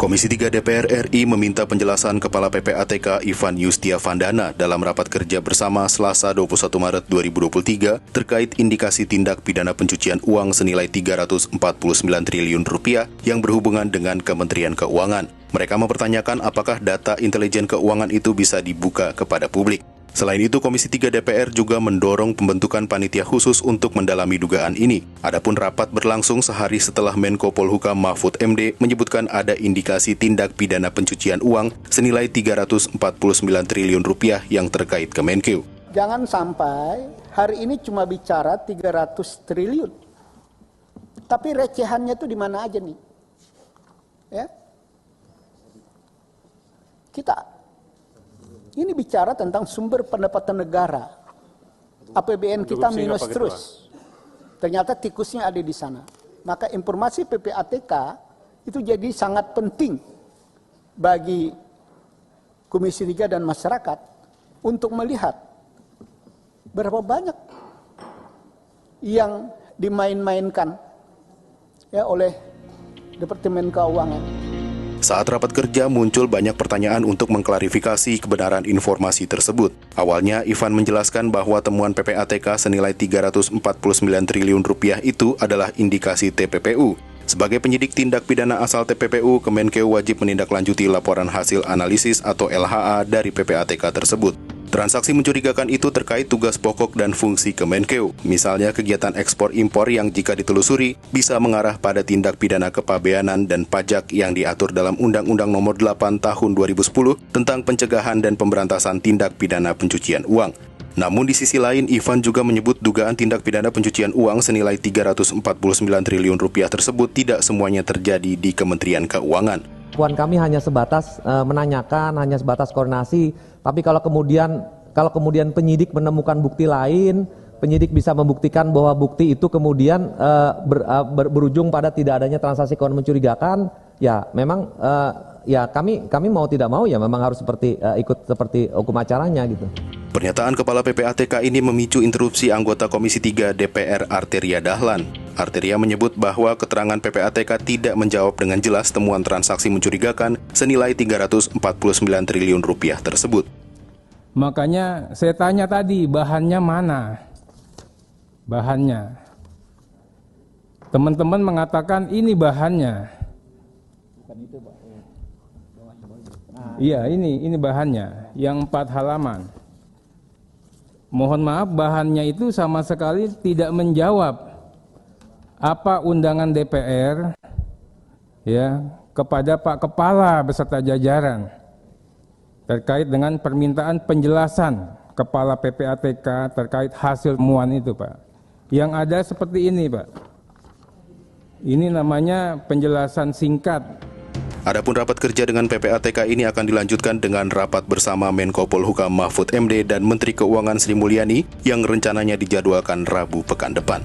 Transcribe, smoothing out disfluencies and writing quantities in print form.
Komisi 3 DPR RI meminta penjelasan Kepala PPATK Ivan Yustiavandana dalam rapat kerja bersama Selasa 21 Maret 2023 terkait indikasi tindak pidana pencucian uang senilai 349 triliun rupiah yang berhubungan dengan Kementerian Keuangan. Mereka mempertanyakan apakah data intelijen keuangan itu bisa dibuka kepada publik. Selain itu, Komisi 3 DPR juga mendorong pembentukan panitia khusus untuk mendalami dugaan ini. Adapun rapat berlangsung sehari setelah Menko Polhukam Mahfud MD menyebutkan ada indikasi tindak pidana pencucian uang senilai 349 triliun rupiah yang terkait Kemenkeu. Jangan sampai hari ini cuma bicara 300 triliun. Tapi recehannya itu di mana aja nih? Ya. Ini bicara tentang sumber pendapatan negara. APBN kita minus terus. Ternyata tikusnya ada di sana. Maka informasi PPATK itu jadi sangat penting bagi Komisi 3 dan masyarakat untuk melihat berapa banyak yang dimain-mainkan ya oleh Departemen Keuangan. Saat rapat kerja muncul banyak pertanyaan untuk mengklarifikasi kebenaran informasi tersebut. Awalnya, Ivan menjelaskan bahwa temuan PPATK senilai 349 triliun rupiah itu adalah indikasi TPPU. Sebagai penyidik tindak pidana asal TPPU, Kemenkeu wajib menindaklanjuti laporan hasil analisis atau LHA dari PPATK tersebut. Transaksi mencurigakan itu terkait tugas pokok dan fungsi Kemenkeu, misalnya kegiatan ekspor-impor yang jika ditelusuri bisa mengarah pada tindak pidana kepabeanan dan pajak yang diatur dalam Undang-Undang Nomor 8 Tahun 2010 tentang pencegahan dan pemberantasan tindak pidana pencucian uang. Namun di sisi lain, Ivan juga menyebut dugaan tindak pidana pencucian uang senilai 349 triliun rupiah tersebut tidak semuanya terjadi di Kementerian Keuangan. Puan kami hanya sebatas menanyakan, hanya sebatas koordinasi. Tapi kalau kemudian penyidik menemukan bukti lain, penyidik bisa membuktikan bahwa bukti itu kemudian berujung pada tidak adanya transaksi keuangan mencurigakan, ya memang ya kami mau tidak mau ya memang harus ikut seperti hukum acaranya gitu. Pernyataan Kepala PPATK ini memicu interupsi anggota Komisi 3 DPR Arteria Dahlan. Arteria menyebut bahwa keterangan PPATK tidak menjawab dengan jelas temuan transaksi mencurigakan senilai 349 triliun rupiah tersebut. Makanya saya tanya tadi, bahannya mana? Bahannya. Teman-teman mengatakan ini bahannya. Iya, ini bahannya, yang 4 halaman. Mohon maaf, bahannya itu sama sekali tidak menjawab apa undangan DPR ya kepada Pak Kepala beserta jajaran terkait dengan permintaan penjelasan Kepala PPATK terkait hasil temuan itu, Pak. Yang ada seperti ini, Pak. Ini namanya penjelasan singkat. Adapun rapat kerja dengan PPATK ini akan dilanjutkan dengan rapat bersama Menko Polhukam Mahfud MD dan Menteri Keuangan Sri Mulyani yang rencananya dijadwalkan Rabu pekan depan.